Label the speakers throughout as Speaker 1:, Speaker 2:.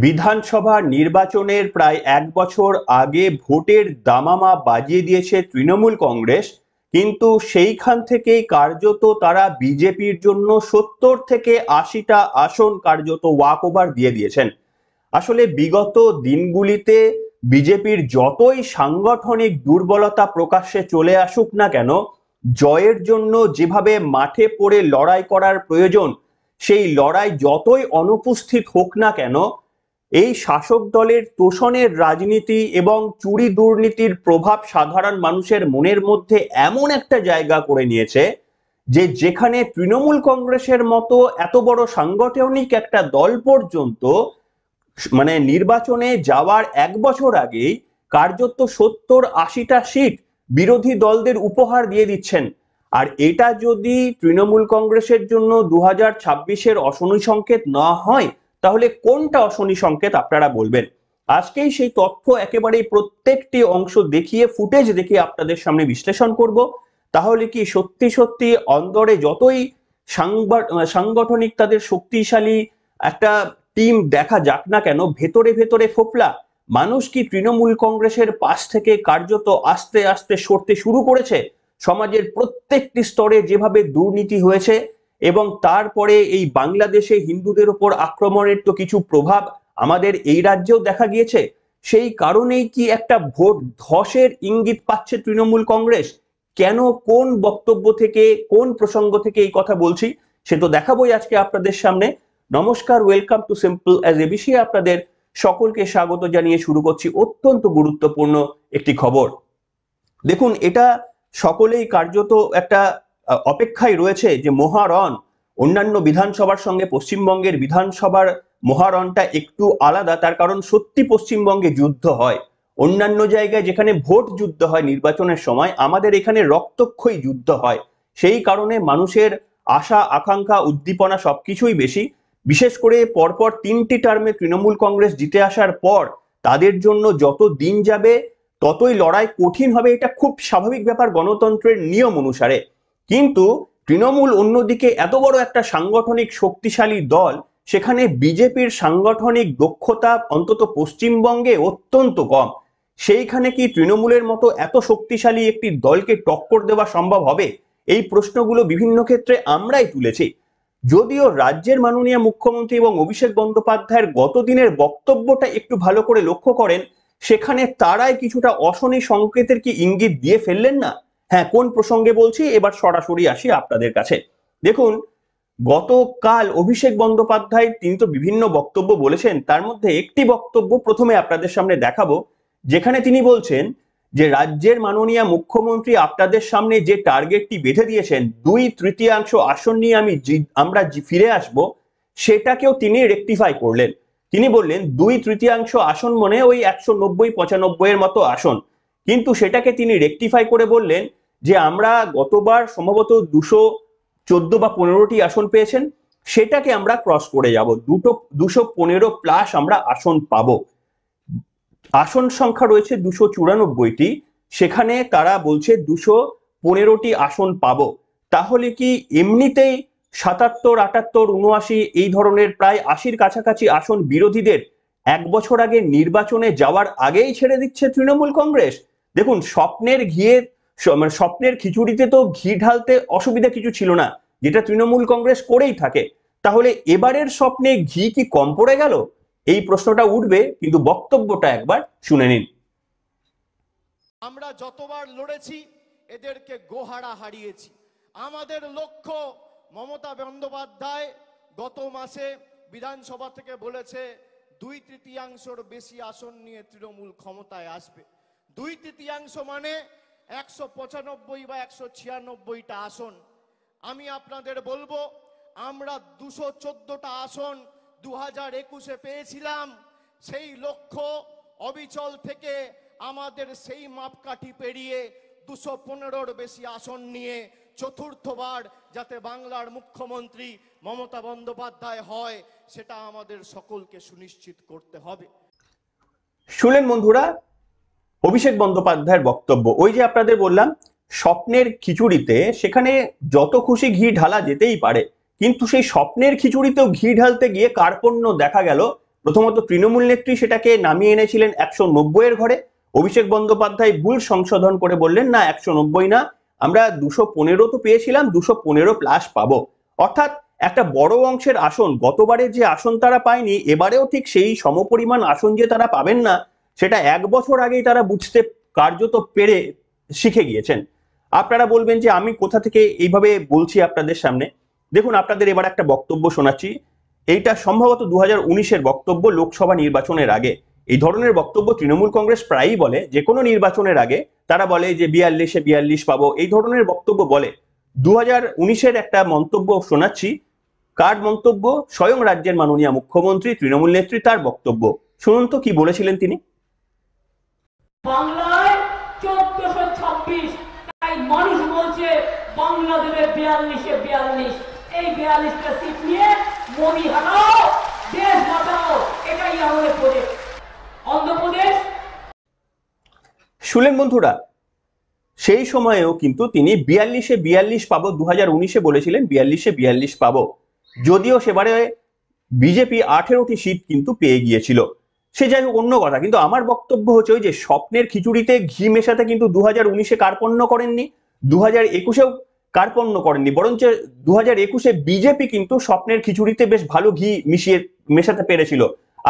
Speaker 1: বিধানসভা নির্বাচনের প্রায় এক বছর আগে ভোটের দামামা বাজিয়ে দিয়েছে তৃণমূল কংগ্রেস, কিন্তু সেইখান থেকেই কার্যত তারা বিজেপির জন্য 70 থেকে 80টা আসন কার্যত ওয়াক ওভার দিয়ে দিয়েছেন। আসলে বিগত দিনগুলিতে বিজেপির যতই সাংগঠনিক দুর্বলতা প্রকাশ্যে চলে আসুক না কেন, জয়ের জন্য যেভাবে মাঠে পড়ে লড়াই করার প্রয়োজন, সেই লড়াই যতই অনুপস্থিত হোক না কেন, এই শাসক দলের তোষণের রাজনীতি এবং চুরি দুর্নীতির প্রভাব সাধারণ মানুষের মনের মধ্যে এমন একটা জায়গা করে নিয়েছে যে যেখানে তৃণমূল কংগ্রেসের মতো এত বড় সাংগঠনিক একটা দল পর্যন্ত নির্বাচনে যাওয়ার এক বছর আগেই কার্যত 70-80টা সিট বিরোধী দলদের উপহার দিয়ে দিচ্ছেন। আর এটা যদি তৃণমূল কংগ্রেসের জন্য 2026-এর অশনি সংকেত না হয়, তাহলে কোনটা অশনি সংকেত আপনারা বলবেন? আজকেই সেই তথ্য একেবারেই প্রত্যেকটি অংশ দেখিয়ে, ফুটেজ দেখিয়ে আপনাদের সামনে বিশ্লেষণ করব। তাহলে কি সত্যি সত্যি অন্দরে যতই সাংগঠনিক তাদের শক্তিশালী একটা টিম দেখা যাক না কেন, ভেতরে ভেতরে ফোপলা মানুষ কি তৃণমূল কংগ্রেসের পাশ থেকে কার্যত আস্তে আস্তে সরতে শুরু করেছে? সমাজের প্রত্যেকটি স্তরে যেভাবে দুর্নীতি হয়েছে এবং তারপরে এই বাংলাদেশে হিন্দুদের উপর আক্রমণের তো কিছু প্রভাব আমাদের এই রাজ্যেও দেখা গিয়েছে। সেই কারণেই কি একটা ভোট ধসের ইঙ্গিত পাচ্ছে তৃণমূল কংগ্রেস? কেন, কোন বক্তব্য থেকে, কোন প্রসঙ্গ থেকে এই কথা বলছি সে তো দেখাবোই আজকে আপনাদের সামনে। নমস্কার, welcome to simple as ABC. আপনাদের সকলকে স্বাগত জানিয়ে শুরু করছি অত্যন্ত গুরুত্বপূর্ণ একটি খবর। দেখুন, এটা সকলেই কার্যত একটা অপেক্ষায় রয়েছে যে মহারণ, অন্যান্য বিধানসভার সঙ্গে পশ্চিমবঙ্গের বিধানসভার মহারণটা একটু আলাদা। তার কারণ সত্যি পশ্চিমবঙ্গে যুদ্ধ হয়, অন্যান্য জায়গায় যেখানে ভোট যুদ্ধ হয় নির্বাচনের সময়, আমাদের এখানে রক্তক্ষয়ী যুদ্ধ হয়। সেই কারণে মানুষের আশা আকাঙ্ক্ষা উদ্দীপনা সবকিছুই বেশি। বিশেষ করে পরপর 3টি টার্মে তৃণমূল কংগ্রেস জিতে আসার পর তাদের জন্য যত দিন যাবে ততই লড়াই কঠিন হবে, এটা খুব স্বাভাবিক ব্যাপার গণতন্ত্রের নিয়ম অনুসারে। কিন্তু তৃণমূল অন্যদিকে এত বড় একটা সাংগঠনিক শক্তিশালী দল, সেখানে বিজেপির সাংগঠনিক দক্ষতা অন্তত পশ্চিমবঙ্গে অত্যন্ত কম। সেইখানে কি তৃণমূলের মতো এত শক্তিশালী একটি দলকে টক্কর দেওয়া সম্ভব হবে? এই প্রশ্নগুলো বিভিন্ন ক্ষেত্রে আমরাই তুলেছি। যদিও রাজ্যের মাননীয় মুখ্যমন্ত্রী এবং অভিষেক বন্দ্যোপাধ্যায়ের গতদিনের বক্তব্যটা একটু ভালো করে লক্ষ্য করেন, সেখানে তারাই কিছুটা অশনি সংকেতের কি ইঙ্গিত দিয়ে ফেললেন না? হ্যাঁ, কোন প্রসঙ্গে বলছি এবার সরাসরি আসি আপনাদের কাছে। দেখুন, গতকাল অভিষেক বন্দ্যোপাধ্যায় তিনি তো বিভিন্ন বক্তব্য বলেছেন, তার মধ্যে একটি বক্তব্য প্রথমে আপনাদের সামনে দেখাবো, যেখানে তিনি বলছেন যে রাজ্যের মাননীয় মুখ্যমন্ত্রী আপনাদের সামনে যে টার্গেটটি বেঁধে দিয়েছেন 2/3 আসন নিয়ে আমরা ফিরে আসব, সেটাকেও তিনি রেকটিফাই করলেন। তিনি বললেন 2/3 আসন মানে ওই 190-95 এর মতো আসন, কিন্তু সেটাকে তিনি রেকটিফাই করে বললেন যে আমরা গতবার সম্ভবত 214 বা 15টি আসন পেয়েছেন, সেটাকে আমরা ক্রস করে যাব, 215+ আমরা আসন পাবো। আসন সংখ্যা রয়েছে 294টি, সেখানে তারা বলছে 215টি আসন পাবো। তাহলে কি এমনিতেই 77, 78, 79 এই ধরনের প্রায় 80-র কাছাকাছি আসন বিরোধীদের এক বছর আগে নির্বাচনে যাওয়ার আগেই ছেড়ে দিচ্ছে তৃণমূল কংগ্রেস? দেখুন, স্বপ্নের খিচুড়িতে তো ঘি ঢালতে অসুবিধা কিছু ছিল না, যেটা তৃণমূল কংগ্রেস করেই থাকে। তাহলে এবারের স্বপ্নে ঘি কি কম পড়ে গেল? এই প্রশ্নটা উঠবে, কিন্তু বক্তব্যটা একবার শুনে নিন।
Speaker 2: আমরা যতবার লড়েছি এদেরকে গোহারা হারিয়েছি। আমাদের লক্ষ্য, মমতা বন্দ্যোপাধ্যায় গত মাসে বিধানসভা থেকে বলেছে 2/3 বেশি আসন নিয়ে তৃণমূল ক্ষমতায় আসবে। 2/3 মানে 195 বা 196টা আসন। আমি আপনাদের বলবো, আমরা 214টা আসন 2021-এ পেয়েছিলাম। সেই লক্ষ্য অবিচল থেকে আমাদের সেই মাপকাঠি পেরিয়ে 215-র বেশি আসন নিয়ে চতুর্থবার যাতে বাংলার মুখ্যমন্ত্রী মমতা বন্দ্যোপাধ্যায় হয়, সেটা আমাদের সকলকে সুনিশ্চিত করতে হবে।
Speaker 1: শুনলেন বন্ধুরা অভিষেক বন্দ্যোপাধ্যায়ের বক্তব্য। ওই যে আপনাদের বললাম, স্বপ্নের খিচুড়িতে সেখানে যত খুশি ঘি ঢালা যেতেই পারে, কিন্তু সেই স্বপ্নের খিচুড়িতেও ঘি ঢালতে গিয়ে কার্পণ্য দেখা গেল প্রথমত তৃণমূল নেত্রী সেটাকে নামিয়ে এনেছিলেন 190 এর ঘরে। অভিষেক বন্দ্যোপাধ্যায় ভুল সংশোধন করে বললেন না 190 না, আমরা 215 তো পেয়েছিলাম, 215 প্লাস পাবো। অর্থাৎ একটা বড় অংশের আসন, গতবারে যে আসন তারা পায়নি, এবারেও ঠিক সেই সমপরিমাণ আসন যে তারা পাবেন না, সেটা 1 বছর আগেই তারা বুঝতে কার্যত পেরে শিখে গিয়েছেন। আপনারা বলবেন যে আমি কোথা থেকে এইভাবে বলছি আপনাদের সামনে। দেখুন, আপনাদের এবার একটা বক্তব্য শোনাচ্ছি। এইটা সম্ভবত 2019-এর বক্তব্য, লোকসভা নির্বাচনের আগে। এই ধরনের বক্তব্য তৃণমূল কংগ্রেস প্রায়ই বলে, যে কোনো নির্বাচনের আগে তারা বলে যে 42-এ 42 পাবো, এই ধরনের বক্তব্য বলে। 2019-এর একটা মন্তব্য শোনাচ্ছি। কার মন্তব্য? স্বয়ং রাজ্যের মাননীয় মুখ্যমন্ত্রী, তৃণমূল নেত্রী, তার বক্তব্য শুনুন তো কি বলেছিলেন তিনি।
Speaker 3: বাংলায় 1426, তাই মানুষ বলছে বাংলা দেবে 42-এ 42। এই 42টা সিট নিয়ে মোদি হাটাও, দেশ বাঁচাও, এটাই আমাদের প্রজেক্ট। অন্ধ্রপ্রদেশ
Speaker 1: শুনলেন বন্ধুরা, সেই সময়েও কিন্তু তিনি 42-এ 42 পাবো, 2019-এ বলেছিলেন 42-এ 42 পাবো। যদিও সেবারে বিজেপি 18টি সিট কিন্তু পেয়ে গিয়েছিল, সে যাই হোক অন্য কথা। কিন্তু আমার বক্তব্য হচ্ছে ওই যে স্বপ্নের খিচুড়িতে ঘি মেশাতে কিন্তু 2019-এ কার্পণ্য করেননি, 2021-এও কার্পণ্য করেননি, বরঞ্চ 2021-এ বিজেপি কিন্তু স্বপ্নের খিচুড়িতে বেশ ভালো ঘি মেশাতে পেরেছিল।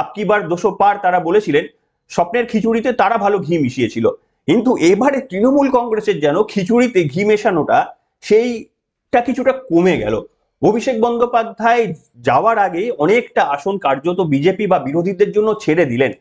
Speaker 1: আপকি বার 200 পার তারা বলেছিলেন, স্বপ্নের খিচুড়িতে তারা ভালো ঘি মিশিয়েছিল। কিন্তু এবারে তৃণমূল কংগ্রেসের যেন খিচুড়িতে ঘি মেশানোটা সেইটা কিছুটা কমে গেল। অভিষেক বন্দ্যোপাধ্যায় যাওয়ার আগে অনেকটা আসন কার্যত বিজেপি বা বিরোধীদের জন্য ছেড়ে দিলেন।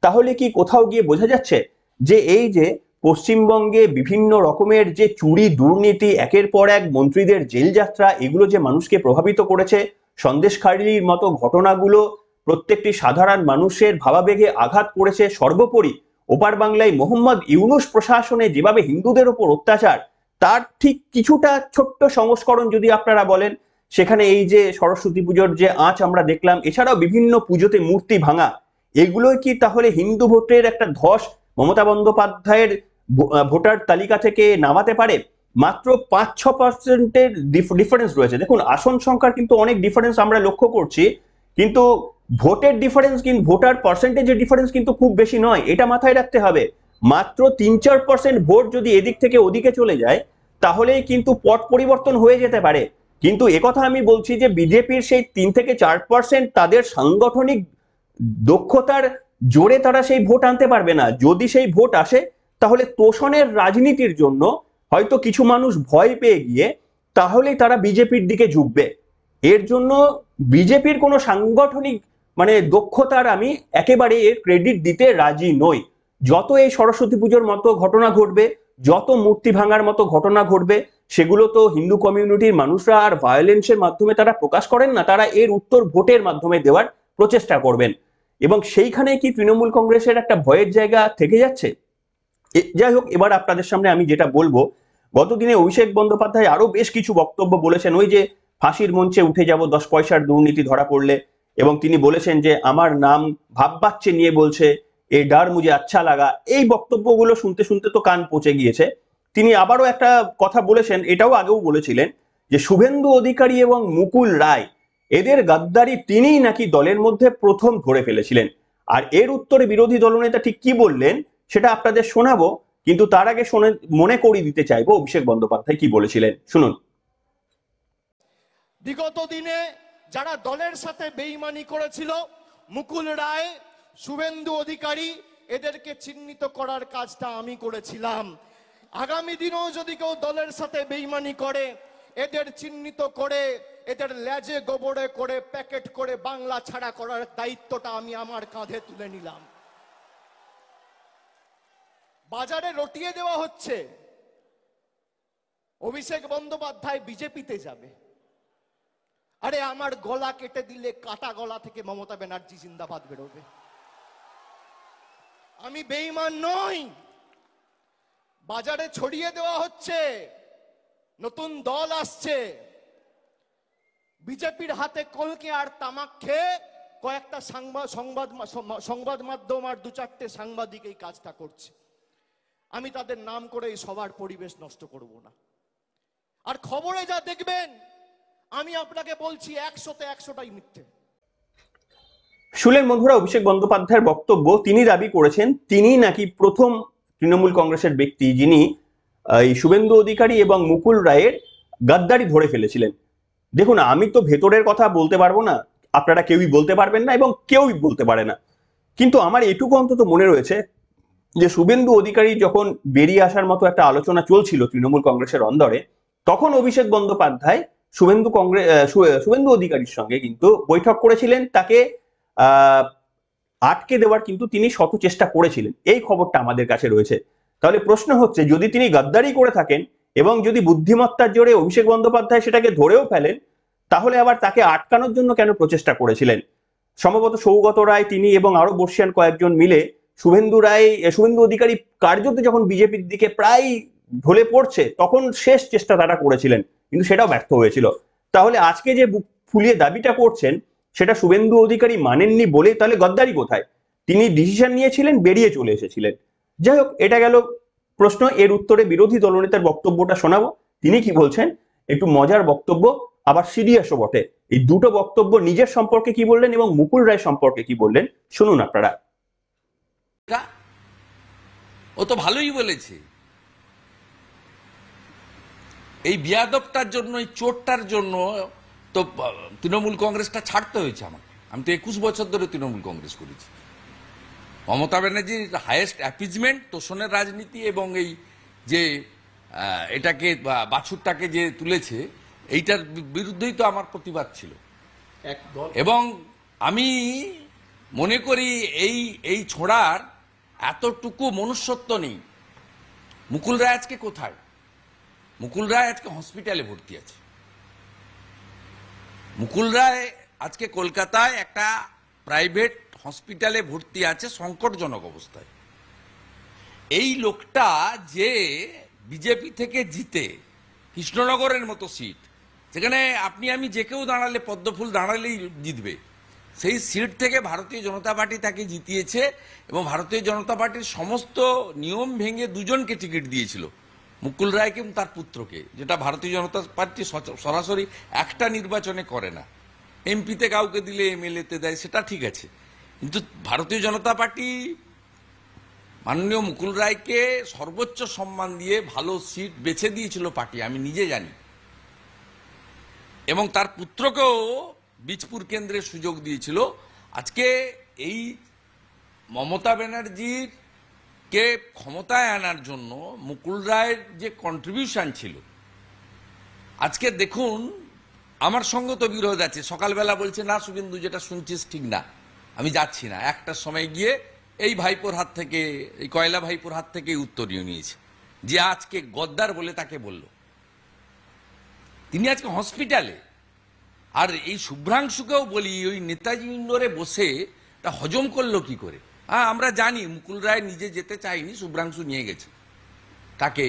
Speaker 1: তাহলে কি কোথাও গিয়ে বোঝা যাচ্ছে যে এই যে পশ্চিমবঙ্গে বিভিন্ন রকমের যে চুরি দুর্নীতি, একের পর এক মন্ত্রীদের জেল যাত্রা, এগুলো যে মানুষকে প্রভাবিত করেছে, সন্দেশখালির মতো ঘটনাগুলো প্রত্যেকটি সাধারণ মানুষের ভাবাবেগে আঘাত করেছে, সর্বোপরি ওপার বাংলায় মোহাম্মদ ইউনূস প্রশাসনে যেভাবে হিন্দুদের ওপর অত্যাচার, তার ঠিক কিছুটা ছোট্ট সংস্করণ যদি আপনারা বলেন। সেখানে এই যে সরস্বতী পুজোর যে আঁচ আমরা দেখলাম, এছাড়াও বিভিন্ন পুজোতে মূর্তি ভাঙা, এগুলোই কি তাহলে হিন্দু ভোটের একটা ধস মমতা বন্দ্যোপাধ্যায়ের ভোটার তালিকা থেকে নামাতে পারে? মাত্র 5-6% ডিফারেন্স রয়েছে। দেখুন, আসন সংখ্যার কিন্তু অনেক ডিফারেন্স আমরা লক্ষ্য করছি, কিন্তু ভোটের ডিফারেন্স, কিন্তু ভোটার পার্সেন্টেজের ডিফারেন্স কিন্তু খুব বেশি নয়, এটা মাথায় রাখতে হবে। মাত্র 3-4% ভোট যদি এদিক থেকে ওদিকে চলে যায়, তাহলেই কিন্তু পট পরিবর্তন হয়ে যেতে পারে। কিন্তু একথা আমি বলছি যে বিজেপির সেই 3-4% তাদের সাংগঠনিক দক্ষতার জোরে তারা সেই ভোট আনতে পারবে না। যদি সেই ভোট আসে, তাহলে তোষণের রাজনীতির জন্য হয়তো কিছু মানুষ ভয় পেয়ে গিয়ে তাহলেই তারা বিজেপির দিকে ঝুঁকবে। এর জন্য বিজেপির কোনো সাংগঠনিক দক্ষতার আমি একেবারে এর ক্রেডিট দিতে রাজি নই। যত এই সরস্বতী পুজোর মতো ঘটনা ঘটবে, যত মূর্তি ভাঙার মতো ঘটনা ঘটবে, সেগুলো তো হিন্দু কমিউনিটির মানুষরা আর ভায়োলেন্সের মাধ্যমে তারা প্রকাশ করেন না, তারা এর উত্তর ভোটের মাধ্যমে দেওয়ার প্রচেষ্টা করবেন। এবং সেইখানে কি তৃণমূল কংগ্রেসের একটা ভয়ের জায়গা থেকে যাচ্ছে? যাই হোক, এবার আপনাদের সামনে আমি যেটা বলবো, গতদিনে অভিষেক বন্দ্যোপাধ্যায় আরো বেশ কিছু বক্তব্য বলেছেন। ওই যে ফাঁসির মঞ্চে উঠে যাব 10 পয়সার দুর্নীতি ধরা পড়লে, এবং তিনি বলেছেন যে আমার নাম ভাববাচ্চে নিয়ে বলছে, এ ডার মুঝে আচ্ছা লাগা। এই বক্তব্যগুলো শুনতে শুনতে তো কান পচে গিয়েছে। তিনি আবারও একটা কথা বলেছেন, এটাও আগেও বলেছিলেন, যে শুভেন্দু অধিকারী এবং মুকুল রায়, এদের গাদ্দারি তিনিই নাকি দলের মধ্যে প্রথম ধরে ফেলেছিলেন। আর এর উত্তরে বিরোধী দলনেতা ঠিক কি বললেন সেটা আপনাদের শোনাবো, কিন্তু তার আগে মনে করিয়ে দিতে চাইবো অভিষেক বন্দ্যোপাধ্যায় কি বলেছিলেন, শুনুন।
Speaker 2: বিগত দিনে যারা দলের সাথে বেইমানি করেছিল, মুকুল রায়, শুভেন্দু অধিকারী, এদেরকে চিহ্নিত করার কাজটা আমি করেছিলাম। আগামী দিনেও যদি কেউ দলের সাথে বেইমানি করে, এদের চিহ্নিত করে, এদের লেজে গোবরে করে প্যাকেট করে বাংলা ছাড়া করার দায়িত্বটা আমি আমার কাঁধে তুলে নিলাম। বাজারে রটিয়ে দেওয়া হচ্ছে অভিষেক বন্দ্যোপাধ্যায় বিজেপিতে যাবে। আরে আমার গলা কেটে দিলে কাটা গলা থেকে মমতা ব্যানার্জি জিন্দাবাদ বেরোবে। আমি বেঈমান নই। বাজারে ছড়িয়ে দেওয়া হচ্ছে নতুন দল আসছে, বিজেপির হাতে কলকে আর তামাক খেয়ে কয়েকটা সংবাদ মাধ্যম আর 2-4টে সাংবাদিক এই কাজটা করছে। আমি তাদের নাম করে এই সবার পরিবেশ নষ্ট করব না। আর খবরে যা দেখবেন, আমি আপনাকে বলছি 100তে 100টাই মিথ্যে।
Speaker 1: শুনলেন বন্ধুরা অভিষেক বন্দ্যোপাধ্যায়ের বক্তব্য। তিনি দাবি করেছেন তিনি নাকি প্রথম তৃণমূল কংগ্রেসের ব্যক্তি যিনি এই শুভেন্দু অধিকারী এবং মুকুল রায়ের গাদ্দারি ধরে ফেলেছিলেন। দেখুন, আমি তো ভেতরের কথা বলতে পারবো না, আপনারা কেউই বলতে পারবেন না এবং কেউই বলতে পারে না, কিন্তু আমার এটুকু অন্তত মনে রয়েছে যে শুভেন্দু অধিকারী যখন বেরিয়ে আসার মতো একটা আলোচনা চলছিল তৃণমূল কংগ্রেসের অন্দরে, তখন অভিষেক বন্দ্যোপাধ্যায় শুভেন্দু অধিকারীর সঙ্গে কিন্তু বৈঠক করেছিলেন, তাকে আটকে দেওয়ার কিন্তু তিনি শত চেষ্টা করেছিলেন, এই খবরটা আমাদের কাছে রয়েছে। তাহলে প্রশ্ন হচ্ছে, যদি তিনি গাদ্দারি করে থাকেন এবং যদি বুদ্ধিমত্তার জোরে অভিষেক বন্দ্যোপাধ্যায় সেটাকে ধরেও ফেলেন, তাহলে আবার তাকে আটকানোর জন্য কেন প্রচেষ্টা করেছিলেন? সম্ভবত সৌগত রায়, তিনি এবং আরো বর্ষিয়ান কয়েকজন মিলে শুভেন্দু অধিকারী কার্যত যখন বিজেপির দিকে প্রায় ঢলে পড়ছে, তখন শেষ চেষ্টা তারা করেছিলেন, কিন্তু সেটাও ব্যর্থ হয়েছিল। তাহলে আজকে যে বুক ফুলিয়ে দাবিটা করছেন সেটা শুভেন্দু অধিকারী মানেননি বলে তাহলে গদ্দারি কোথায়? তিনি ডিসিশন নিয়েছিলেন, বেরিয়ে চলে এসেছিলেন। যাই হোক, এটা গেল প্রশ্ন। এর উত্তরে বিরোধী দলনেতার বক্তব্যটা শোনাবো, তিনি কি বলছেন। একটু মজার বক্তব্য, আবার সিরিয়াসও বটে। এই দুটো বক্তব্য, নিজের সম্পর্কে কি বললেন এবং মুকুল রায় সম্পর্কে কি বললেন, শুনুন আপনারা।
Speaker 4: ও তো ভালোই বলেছে। এই বিয়াদবটার জন্য, এই চোটটার জন্য তো তৃণমূল কংগ্রেসটা ছাড়তে হয়েছে আমাকে। আমি তো 21 বছর ধরে তৃণমূল কংগ্রেস করেছি। মমতা ব্যানার্জির হাইয়েস্ট অ্যাপিজমেন্ট, তোষণের রাজনীতি এবং এই যে এটাকে বাছুরটাকে যে তুলেছে, এইটার বিরুদ্ধেই তো আমার প্রতিবাদ ছিল। এবং আমি মনে করি এই ছোড়ার এতটুকু মনুষ্যত্ব নেই। মুকুল রায় আজকে কোথায়? মুকুল রায় আজকে হসপিটালে ভর্তি আছে। মুকুল রায় আজকে কলকাতায় একটা প্রাইভেট হসপিটালে ভর্তি আছে সংকটজনক অবস্থায়। এই লোকটা যে বিজেপি থেকে জিতে কৃষ্ণনগরের মতো সিট, যেখানে আপনি আমি যে কেউ দাঁড়ালে, পদ্মফুল দাঁড়ালেই জিতবে, সেই সিট থেকে ভারতীয় জনতা পার্টি তাকে জিতিয়েছে। এবং ভারতীয় জনতা পার্টির সমস্ত নিয়ম ভেঙে দুজনকে টিকিট দিয়েছিল, মুকুল রায়কে এবং তার পুত্রকে, যেটা ভারতীয় জনতা পার্টি সরাসরি একটা নির্বাচনে করে না। এমপিতে কাউকে দিলে এমএলএতে দেয়, সেটা ঠিক আছে, কিন্তু ভারতীয় জনতা পার্টি মাননীয় মুকুল রায়কে সর্বোচ্চ সম্মান দিয়ে ভালো সিট বেছে দিয়েছিল পার্টি, আমি নিজে জানি। এবং তার পুত্রকেও বীজপুর কেন্দ্রে সুযোগ দিয়েছিল। আজকে এই মমতা ব্যানার্জির কে ক্ষমতায় আনার জন্য মুকুল রায়ের যে কন্ট্রিবিউশন ছিল, আজকে দেখুন আমার সঙ্গে তো বিরোধ আছে। সকালবেলা বলছে না শুভেন্দু যেটা শুনছিস ঠিক না, আমি যাচ্ছি না। একটার সময় গিয়ে এই ভাইপোর হাত থেকে, এই কয়লা ভাইপোর হাত থেকে উত্তরীয় নিয়েছে, যে আজকে গদ্দার বলে তাকে বলল। তিনি আজকে হসপিটালে। আর এই শুভ্রাংশুকেও বলি, ওই নেতাজি ইন্ডোরে বসে তা হজম করলো কি করে? আমরা জানি মুকুল রায় নিজে যেতে চায়নি, শুভ্রাংশু নিয়ে গেছে তাকে।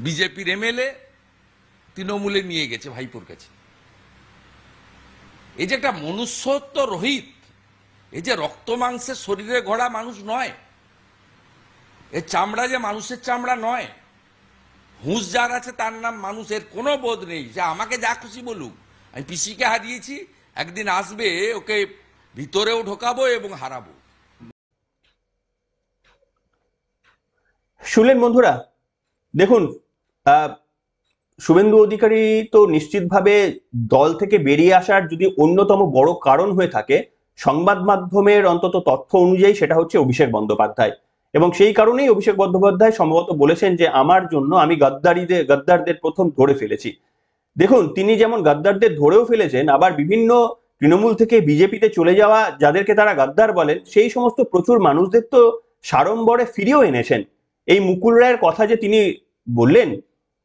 Speaker 4: বিজেপির এমএলএ তৃণমূলে নিয়ে গেছে ভাইপোর কাছে। এই যে একটা মনুষ্যত্ব রহিত, এই যে রক্ত মাংসের শরীরে গড়া মানুষ নয়, এর চামড়া যে মানুষের চামড়া নয়। হুঁশ যার আছে তার নাম মানুষ। এর কোনো বোধ নেই যে আমাকে যা খুশি বলুক, আমি পিসিকে হারিয়েছি, একদিন আসবে ওকে ভিতরেও ঢোকাবো এবং হারাবো।
Speaker 1: শুনলেন বন্ধুরা, দেখুন শুভেন্দু অধিকারী তো নিশ্চিতভাবে দল থেকে বেরিয়ে আসার যদি অন্যতম বড় কারণ হয়ে থাকে, সংবাদ মাধ্যমের অন্তত তথ্য অনুযায়ী সেটা হচ্ছে অভিষেক বন্দ্যোপাধ্যায়। এবং সেই কারণেই অভিষেক বন্দ্যোপাধ্যায় সম্ভবত বলেছেন যে আমার জন্য আমি গাদ্দারদের প্রথম ধরে ফেলেছি। দেখুন, তিনি যেমন গাদ্দারদের ধরেও ফেলেছেন, আবার বিভিন্ন তৃণমূল থেকে বিজেপিতে চলে যাওয়া যাদেরকে তারা গাদ্দার বলেন, সেই সমস্ত প্রচুর মানুষদের তো সাড়ম্বরে ফিরিয়েও এনেছেন। এই মুকুল রায়ের কথা যে তিনি বললেন,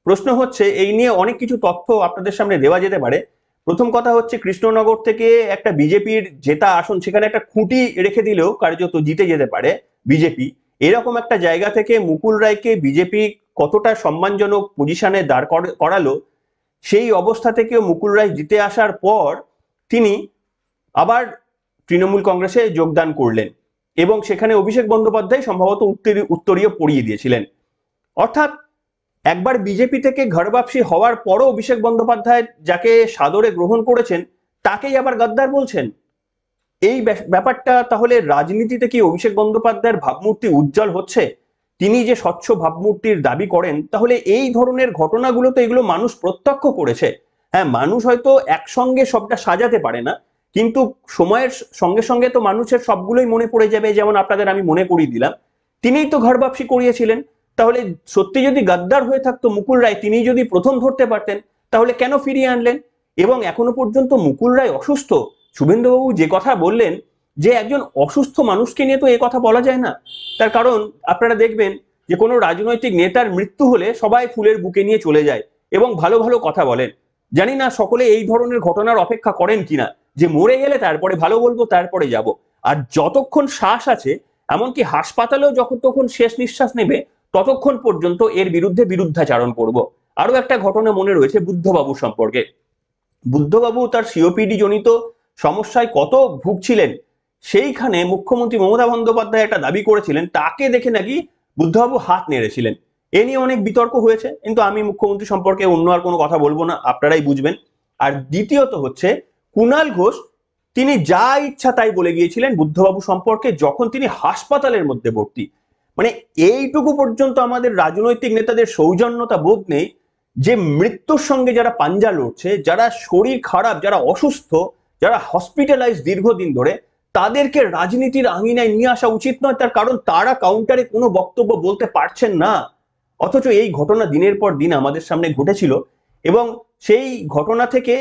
Speaker 1: প্রশ্ন হচ্ছে এই নিয়ে অনেক কিছু তথ্য আপনাদের সামনে দেওয়া যেতে পারে। প্রথম কথা হচ্ছে, কৃষ্ণনগর থেকে একটা বিজেপির জেতা আসন, সেখানে একটা খুঁটি রেখে দিলেও কার্যত জিতে যেতে পারে বিজেপি। এরকম একটা জায়গা থেকে মুকুল রায়কে বিজেপি কতটা সম্মানজনক পজিশনে দাঁড় করালো, সেই অবস্থা থেকেও মুকুল রায় জিতে আসার পর তিনি আবার তৃণমূল কংগ্রেসে যোগদান করলেন এবং সেখানে অভিষেক বন্দ্যোপাধ্যায় সম্ভবত উত্তরীয় পড়িয়ে দিয়েছিলেন। অর্থাৎ একবার বিজেপি থেকে ঘর বাপসি হওয়ার পরও অভিষেক বন্দ্যোপাধ্যায় যাকে সাদরে গ্রহণ করেছেন, তাকেই আবার গাদ্দার বলছেন। এই ব্যাপারটা তাহলে রাজনীতিতে কি অভিষেক বন্দ্যোপাধ্যায়ের ভাবমূর্তি উজ্জ্বল হচ্ছে? তিনি যে স্বচ্ছ ভাবমূর্তির দাবি করেন, তাহলে এই ধরনের ঘটনাগুলো তো এগুলো মানুষ প্রত্যক্ষ করেছে। হ্যাঁ, মানুষ হয়তো একসঙ্গে সবটা সাজাতে পারে না, কিন্তু সময়ের সঙ্গে সঙ্গে তো মানুষের সবগুলোই মনে পড়ে যাবে। যেমন আপনাদের আমি মনে করিয়ে দিলাম, তিনিই তো ঘর বাপসি করিয়েছিলেন। তাহলে সত্যি যদি গাদ্দার হয়ে থাকতো মুকুল রায়, তিনি যদি প্রথম ধরতে পারতেন, তাহলে কেন ফিরিয়ে আনলেন? এবং এখনো পর্যন্ত মুকুল রায় অসুস্থ। শুভেন্দুবাবু যে কথা বললেন যে একজন অসুস্থ মানুষকে নিয়ে তো এ কথা বলা যায় না। তার কারণ আপনারা দেখবেন যে কোনো রাজনৈতিক নেতার মৃত্যু হলে সবাই ফুলের বুকে নিয়ে চলে যায় এবং ভালো ভালো কথা বলেন। জানি না সকলে এই ধরনের ঘটনার অপেক্ষা করেন কিনা, যে মরে গেলে তারপরে ভালো বলবো, তারপরে যাব। আর যতক্ষণ শ্বাস আছে, এমনকি হাসপাতালেও যতক্ষণ শেষ নিঃশ্বাস নেবে, ততক্ষণ পর্যন্ত এর বিরুদ্ধে বিরুদ্ধাচারণ করব। আরো একটা ঘটনা মনে রয়েছে বুদ্ধবাবু সম্পর্কে। বুদ্ধবাবু তার সিওপিডি জনিত সমস্যায় কত ভুগছিলেন, সেইখানে মুখ্যমন্ত্রী মমতা বন্দ্যোপাধ্যায় একটা দাবি করেছিলেন, তাকে দেখে নাকি বুদ্ধবাবু হাত নেড়েছিলেন। এ নিয়ে অনেক বিতর্ক হয়েছে, কিন্তু আমি মুখ্যমন্ত্রী সম্পর্কে অন্য আর কোনো কথা বলবো না, আপনারাই বুঝবেন। আর দ্বিতীয়ত হচ্ছে কুণাল ঘোষ, তিনি যা ইচ্ছা তাই বলে গিয়েছিলেন বুদ্ধবাবু সম্পর্কে যখন তিনি হাসপাতালের মধ্যে ভর্তি। মানে এইটুকু পর্যন্ত আমাদের রাজনৈতিক নেতাদের সৌজন্যতা বোধ নেই যে মৃত্যুর সঙ্গে যারা পাঞ্জা লড়ছে, যারা শরীর খারাপ, যারা অসুস্থ, যারা হসপিটালাইজ দীর্ঘদিন ধরে, তাদেরকে রাজনীতির আঙিনায় নিয়ে আসা উচিত নয়। তার কারণ তারা কাউন্টারে কোনো বক্তব্য বলতে পারছেন না। অথচ এই ঘটনা দিনের পর দিন আমাদের সামনে ঘটেছিল, এবং সেই ঘটনা থেকে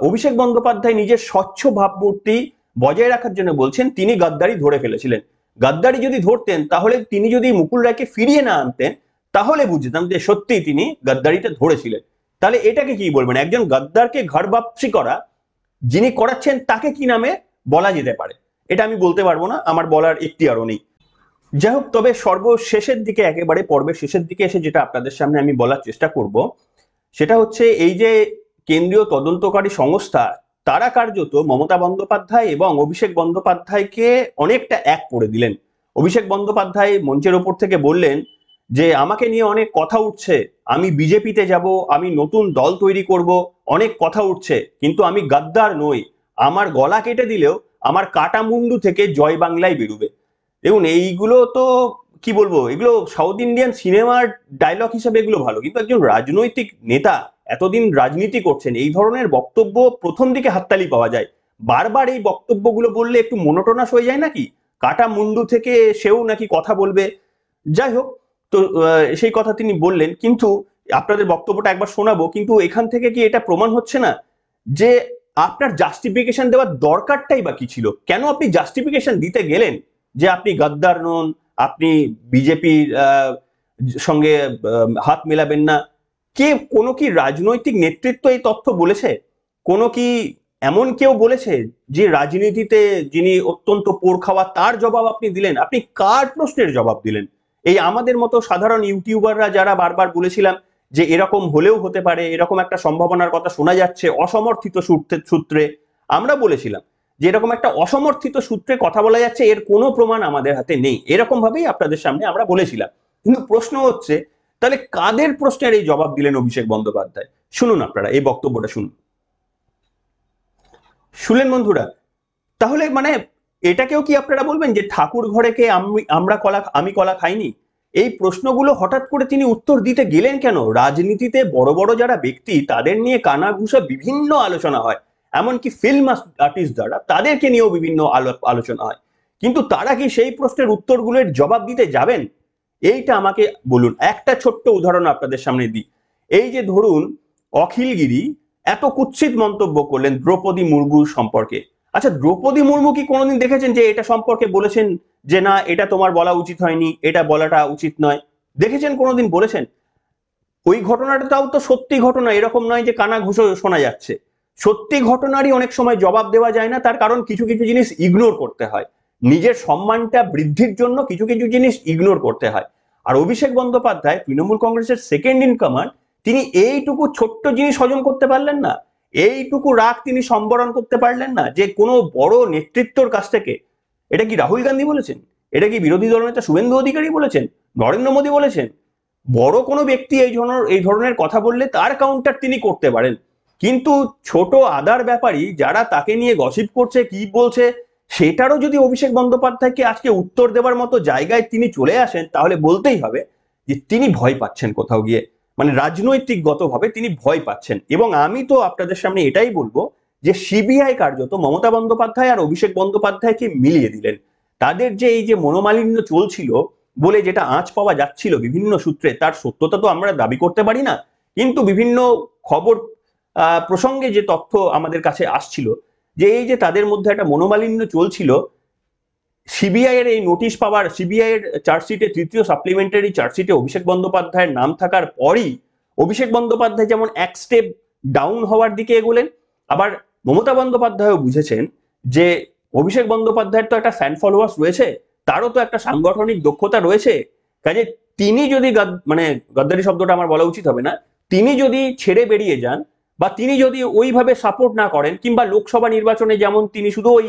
Speaker 1: অভিষেক বন্দ্যোপাধ্যায় নিজের স্বচ্ছ ভাবমূর্তি বজায় রাখার জন্য বলছেন তিনি গাদ্দারি ধরে ফেলেছিলেন। গাদ্দারি যদি ধরতেন, তাহলে তিনি যদি মুকুল রায়কে ফিরিয়ে না আনতেন, তাহলে বুঝতাম যে সত্যি তিনি গাদ্দারিটা ধরেছিলেন। তাহলে এটাকে কি বলবেন? একজন গাদ্দারকে ঘর বাপসি করা যিনি করাচ্ছেন, তাকে কি নামে বলা যেতে পারে? এটা আমি বলতে পারবো না, আমার বলার এখতিয়ারও নেই। যাই হোক, তবে সর্বশেষের দিকে, একেবারে পর্বের শেষের দিকে এসে যেটা আপনাদের সামনে আমি বলার চেষ্টা করব, সেটা হচ্ছে এই যে কেন্দ্রীয় তদন্তকারী সংস্থা, তারা কার্যত মমতা বন্দ্যোপাধ্যায় এবং অভিষেক বন্দ্যোপাধ্যায়কে অনেকটা এক করে দিলেন। অভিষেক বন্দ্যোপাধ্যায় মঞ্চের ওপর থেকে বললেন যে আমাকে নিয়ে অনেক কথা উঠছে, আমি বিজেপিতে যাব, আমি নতুন দল তৈরি করব, অনেক কথা উঠছে, কিন্তু আমি গাদ্দার নই। আমার গলা কেটে দিলেও আমার কাটা মুন্ডু থেকে জয় বাংলায় বেরোবে। দেখুন, এইগুলো তো কি বলবো, এগুলো সাউথ ইন্ডিয়ান সিনেমার ডায়লগ হিসেবে এগুলো ভালো, কিন্তু একজন রাজনৈতিক নেতা এতদিন রাজনীতি করছেন, এই ধরনের বক্তব্য প্রথম দিকে হাততালি পাওয়া যায়। বারবার এই বক্তব্যগুলো বললে একটু মোনোটোনাস হয়ে যায় নাকি? কাটা মুন্ডু থেকে সেও নাকি কথা বলবে। যাই হোক, তো সেই কথা তিনি বললেন, কিন্তু আপনাদের বক্তব্যটা একবার শোনাবো। কিন্তু এখান থেকে কি এটা প্রমাণ হচ্ছে না যে আপনার জাস্টিফিকেশন দেওয়ার দরকারটাই বা কি ছিল? কেন আপনি জাস্টিফিকেশন দিতে গেলেন যে আপনি গাদ্দার নন, আপনি বিজেপির সঙ্গে হাত মেলাবেন না? কে, কোনো কি রাজনৈতিক নেতৃত্ব এই তথ্য বলেছে? কোনো কি এমন কেউ বলেছে যে রাজনীতিতে যিনি অত্যন্ত পোড় খাওয়া, তার জবাব আপনি দিলেন? আপনি কার প্রশ্নের জবাব দিলেন? এই আমাদের মতো সাধারণ ইউটিউবাররা যারা বারবার বলেছিলাম যে এরকম হলেও হতে পারে, এরকম একটা সম্ভাবনার কথা শোনা যাচ্ছে অসমর্থিত সূত্রে, আমরা বলেছিলাম যে এরকম একটা অসমর্থিত সূত্রে কথা বলা যাচ্ছে, এর কোনো প্রমাণ আমাদের হাতে নেই, এরকম ভাবেই আপনাদের সামনে আমরা বলেছিলাম। কিন্তু প্রশ্ন হচ্ছে, তাহলে কাদের প্রশ্নের এই জবাব দিলেন অভিষেক বন্দ্যোপাধ্যায়? শুনুন, আপনারা এই বক্তব্যটা শুনুন। শুনলেন বন্ধুরা? তাহলে মানে এটাকেও কি আপনারা বলবেন যে ঠাকুর ঘরে কে আমি কলা খাইনি? এই প্রশ্নগুলো হঠাৎ করে তিনি উত্তর দিতে গেলেন কেন? রাজনীতিতে বড় বড় যারা ব্যক্তি, তাদের নিয়ে কানাঘুষা বিভিন্ন আলোচনা হয়, এমনকি ফিল্ম আর্টিস্ট যারা, তাদেরকে নিয়েও বিভিন্ন আলোচনা হয়, কিন্তু তারা কি সেই প্রশ্নের উত্তরগুলোর জবাব দিতে যাবেন? এইটা আমাকে বলুন। একটা ছোট্ট উদাহরণ আপনাদের সামনে দিই। এই যে ধরুন, অখিলগিরি এত কুৎসিত মন্তব্য করলেন দ্রৌপদী মুর্মু সম্পর্কে। আচ্ছা, দ্রৌপদী মুর্মু কি কোনোদিন দেখেছেন যে এটা সম্পর্কে বলেছেন যে না, এটা তোমার বলা উচিত হয়নি, এটা বলাটা উচিত নয়? দেখেছেন কোনোদিন বলেছেন? ওই ঘটনাটাও তো সত্যি ঘটনা, এরকম নয় যে কানা ঘুষো শোনা যাচ্ছে। সত্যি ঘটনারই অনেক সময় জবাব দেওয়া যায় না, তার কারণ কিছু কিছু জিনিস ইগনোর করতে হয়। নিজের সম্মানটা বৃদ্ধির জন্য কিছু কিছু জিনিস ইগনোর করতে হয়। আর অভিষেক বন্দ্যোপাধ্যায়, তৃণমূল কংগ্রেসের সেকেন্ড ইন কমান্ড, তিনি এইটুকু ছোট্ট জিনিস হজম করতে পারলেন না, এইটুকু রাগ তিনি সম্বরণ করতে পারলেন না যে কোনো বড় নেতৃত্বর কাছ থেকে। এটা কি রাহুল গান্ধী বলেছেন? এটা কি বিরোধী দলনেতা শুভেন্দু অধিকারী বলেছেন? নরেন্দ্র মোদী বলেছেন? বড় কোনো ব্যক্তি এই ধরনের কথা বললে তার কাউন্টার তিনি করতে পারেন, কিন্তু ছোট আদার ব্যাপারী যারা তাকে নিয়ে গসিপ করছে, কি বলছে, সেটারও যদি অভিষেক বন্দ্যোপাধ্যায়কে আজকে উত্তর দেওয়ার মতো জায়গায় তিনি চলে আসেন, তাহলে বলতেই হবে যে তিনি ভয় পাচ্ছেন কোথাও গিয়ে, মানে রাজনৈতিকগতভাবে তিনি ভয় পাচ্ছেন। এবং আমি তো আপনাদের সামনে এটাই বলবো যে সিবিআই কার্যত মমতা বন্দ্যোপাধ্যায় আর অভিষেক বন্দ্যোপাধ্যায়কে মিলিয়ে দিলেন। তাদের যে এই যে মনোমালিন্য চলছিল বলে যেটা আঁচ পাওয়া যাচ্ছিল বিভিন্ন সূত্রে, তার সত্যতা তো আমরা দাবি করতে পারি না, কিন্তু বিভিন্ন খবর প্রসঙ্গে যে তথ্য আমাদের কাছে আসছিল যে এই যে তাদের মধ্যে একটা মনোমালিন্য চলছিল, সিবিআই এর এই নোটিশ পাওয়ার, সিবিআই এর চার্জশিটে, তৃতীয় সাপ্লিমেন্টারি চার্জশিটে অভিষেক বন্দ্যোপাধ্যায়ের নাম থাকার পরই অভিষেক বন্দ্যোপাধ্যায় যেমন এক স্টেপ ডাউন হওয়ার দিকে এগোলেন, আবার মমতা বন্দ্যোপাধ্যায়ও বুঝেছেন যে অভিষেক বন্দ্যোপাধ্যায়ের তো একটা ফ্যান ফলোয়ার্স রয়েছে, তারও তো একটা সাংগঠনিক দক্ষতা রয়েছে, কাজে তিনি যদি মানে গদ্দারি শব্দটা আমার বলা উচিত হবে না, তিনি যদি ছেড়ে বেরিয়ে যান বা তিনি যদি ওইভাবে সাপোর্ট না করেন, কিংবা লোকসভা নির্বাচনে যেমন তিনি শুধু ওই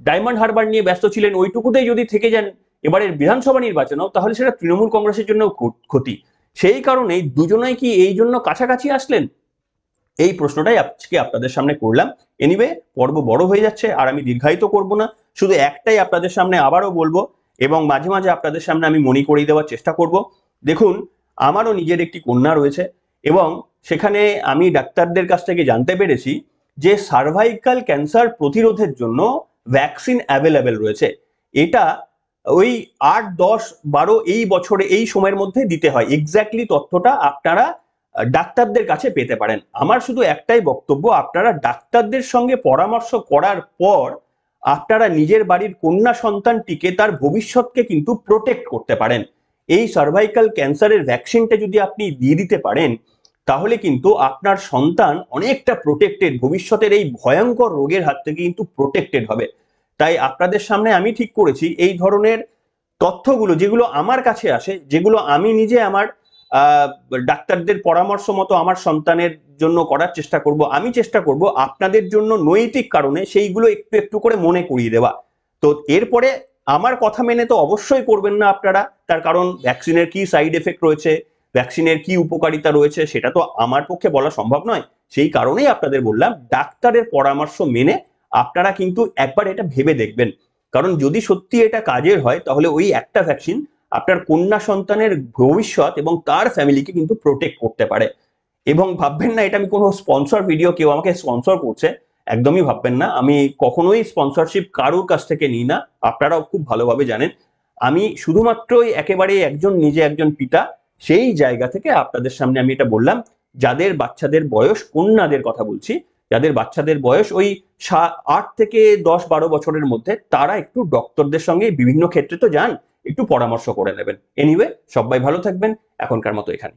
Speaker 1: ডায়মন্ড হারবার নিয়ে ব্যস্ত ছিলেন ওইটুকুতেই যদি থেকে যান এবারের বিধানসভা নির্বাচনেও, তাহলে সেটা তৃণমূল কংগ্রেসের জন্য ক্ষতি। সেই কারণেই দুজনেই কি এই জন্য কাছাকাছি আসলেন, এই প্রশ্নটাই আজকে আপনাদের সামনে করলাম। এনিওয়ে, পর্ব বড় হয়ে যাচ্ছে আর আমি দীর্ঘায়িত করব না, শুধু একটাই আপনাদের সামনে আবারও বলবো এবং মাঝে মাঝে আপনাদের সামনে আমি মনে করিয়ে দেওয়ার চেষ্টা করব। দেখুন, আমারও নিজের একটি কন্যা রয়েছে এবং সেখানে আমি ডাক্তারদের কাছ থেকে জানতে পেরেছি যে সার্ভাইকাল ক্যান্সার প্রতিরোধের জন্য ভ্যাকসিন অ্যাভেলেবেল রয়েছে। এটা ওই 8, 10, 12 এই বছরে এই সময়ের মধ্যে দিতে হয়। এক্স্যাক্টলি তথ্যটা আপনারা ডাক্তারদের কাছে পেতে পারেন। আমার শুধু একটাই বক্তব্য, আপনারা ডাক্তারদের সঙ্গে পরামর্শ করার পর আপনারা নিজের বাড়ির কন্যা সন্তানটিকে, তার ভবিষ্যৎকে কিন্তু প্রোটেক্ট করতে পারেন। এই সার্ভাইকাল ক্যান্সারের ভ্যাকসিনটা যদি আপনি দিয়ে দিতে পারেন, তাহলে কিন্তু আপনার সন্তান অনেকটা প্রোটেক্টেড, ভবিষ্যতের এই ভয়ঙ্কর রোগের হাত থেকে কিন্তু প্রোটেক্টেড হবে। তাই আপনাদের সামনে আমি ঠিক করেছি এই ধরনের তথ্যগুলো যেগুলো আমার কাছে আসে, যেগুলো আমি নিজে আমার ডাক্তারদের পরামর্শ মতো আমার সন্তানের জন্য করার চেষ্টা করব, আমি চেষ্টা করব আপনাদের জন্য নৈতিক কারণে সেইগুলো একটু একটু করে মনে করিয়ে দেওয়া। তো এরপরে আমার কথা মেনে তো অবশ্যই করবেন না আপনারা, তার কারণ ভ্যাকসিনের কি সাইড এফেক্ট রয়েছে, ভ্যাকসিনের কি উপকারিতা রয়েছে সেটা তো আমার পক্ষে বলা সম্ভব নয়। সেই কারণেই আপনাদের বললাম ডাক্তারের পরামর্শ মেনে আপনারা কিন্তু একবার এটা ভেবে দেখবেন, কারণ যদি সত্যি এটা কাজের হয় তাহলে ওই একটা ভ্যাকসিন আপনার কন্যা সন্তানের ভবিষ্যৎ এবং তার ফ্যামিলিকে কিন্তু প্রোটেক্ট করতে পারে। এবং ভাববেন না এটা আমি কোনো স্পন্সর ভিডিও, কেউ আমাকে স্পন্সর করছে, একদমই ভাববেন না। আমি কখনোই স্পন্সরশিপ কারোর কাছ থেকে নিই না, আপনারাও খুব ভালোভাবে জানেন। আমি শুধুমাত্রই একেবারে নিজে একজন পিতা, সেই জায়গা থেকে আপনাদের সামনে আমি এটা বললাম। যাদের বাচ্চাদের বয়স, কন্যাদের কথা বলছি, যাদের বাচ্চাদের বয়স ওই 8 থেকে 10, 12 বছরের মধ্যে, তারা একটু ডক্টরদের সঙ্গে বিভিন্ন ক্ষেত্রে তো যান, একটু পরামর্শ করে নেবেন। এনিওয়ে, সবাই ভালো থাকবেন, এখনকার মতো এখানে।